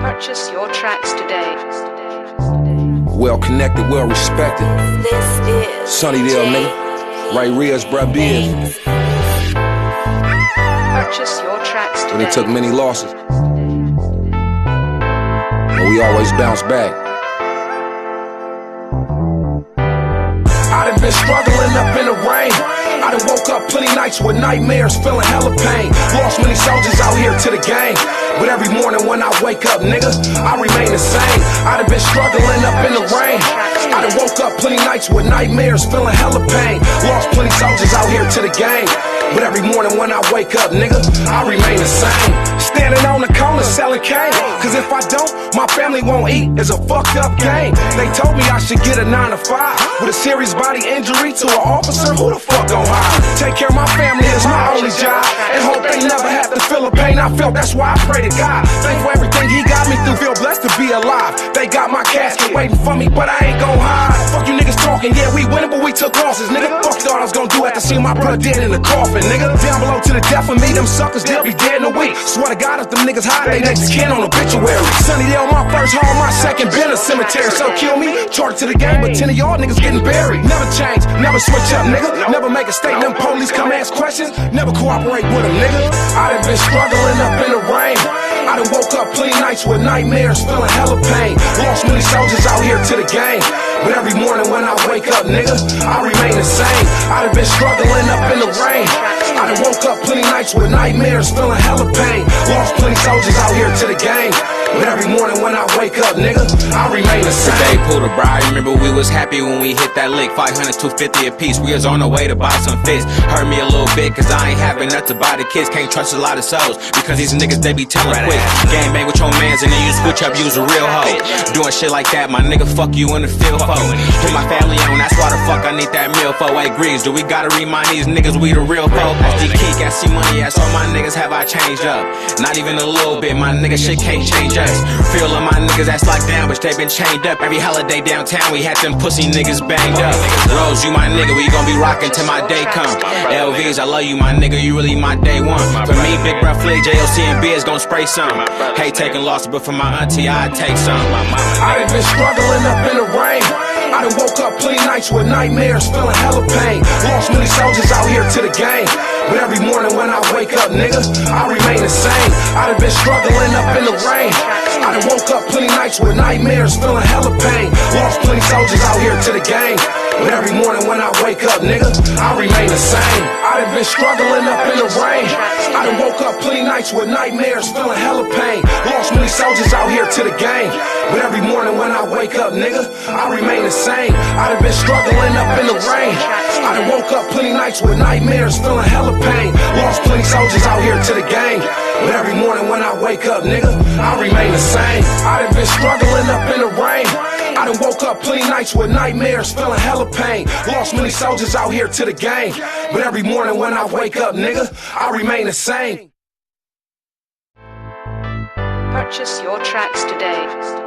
Purchase your tracks today. Well connected, well respected. This is Sunnydale, nigga. Rayrizzle, bruh, Bizz. Purchase your tracks today. But it took many losses, but we always bounce back. I done been struggling up in the rain. I done woke up plenty nights with nightmares, feeling hella pain. Lost many soldiers out here to the game, but every morning when I wake up, nigga, I remain the same. I done been struggling up in the rain. I done woke up plenty nights with nightmares, feeling hella pain. Lost plenty soldiers out here to the game, but every morning when I wake up, nigga, I remain the same. Standing on the corner selling cane, cause if I don't, my family won't eat. It's a fucked up game. They told me I should get a 9 to 5 with a serious body injury to an officer. Who the fuck gon' hire? Take care of my family is my only job, and hope they never have to feel the pain I felt. That's why I pray to God. Thank for everything He got me through. Feel blessed to be alive. They got my casket waiting for me, but I ain't gon' hide. Fuck you niggas talking, yeah, we winning, but we took losses, nigga. Fuck you thought I was gon' do after seeing my brother dead in the coffin, nigga. Down below to the death of me, them suckers, they'll be dead in a week. Swear to God, if them niggas hide, they next kin on obituary. Sunnydale, my first home, my second been a cemetery. So kill me, charge to the game, but 10 of y'all niggas getting buried. Never change, never switch up, nigga. Never make a statement, police come ask questions. Never cooperate with them, nigga. I done been struggling up in the rain. I done woke up plenty nights with nightmares, feeling hella pain. Lost many soldiers out here to the game, but every morning when I wake up, nigga, I remain the same. I done been struggling up in the rain. I done woke up plenty nights with nightmares, feeling hella pain. Lost plenty soldiers out here to the game, but every morning when I wake up, nigga, I remain the same. They pulled a bride, remember we was happy when we hit that lick. 500, 250 a piece, we was on the way to buy some fish. Hurt me a little bit, cause I ain't having enough to buy the kids. Can't trust a lot of souls, because these niggas, they be telling quick. Game bang with your mans, and then you switch up, use a real hoe. Doing shit like that, my nigga, fuck you in the field for. Put my family on, that's why the fuck I need that meal for. Hey, Greaves, do we gotta remind these niggas we the real folk? SD Key, got see money, that's all my niggas have I changed up. Not even a little bit, my nigga, shit can't change us. Feel of my niggas that's locked down, but they been chained up. Every holiday downtown, we had them pussy niggas banged up. Rose, you my nigga, we gon' be rockin' till my day come. LVs, I love you, my nigga, you really my day one. For me, Big Bruh Flick, JLC and Bizz gon' spray some. Hate taking losses, but for my auntie, I'd take some. I done been struggling up in the rain. I done woke up plenty nights with nightmares, feeling hella pain. Lost many soldiers out here to the game, but every morning when I wake up, nigga, I remain the same. I done been struggling up in the rain. I done woke up plenty nights with nightmares, feeling hella pain. Lost plenty soldiers out here to the game, but every morning when I wake up, nigga, I remain the same. I done been struggling up in the rain. I done woke up plenty nights with nightmares, feeling hella pain. Lost many soldiers out here to the game, but every morning when I wake up, nigga, I remain the same. I done been struggling up in the rain. I done woke up plenty nights with nightmares, feeling hella pain. Lost plenty soldiers out here to the game, but every morning when I wake up, nigga, I remain the same. I done been struggling up in the rain. I done woke up plenty nights with nightmares, feeling hella pain. Lost many soldiers out here to the game, but every morning when I wake up, nigga, I remain the same. Purchase your tracks today.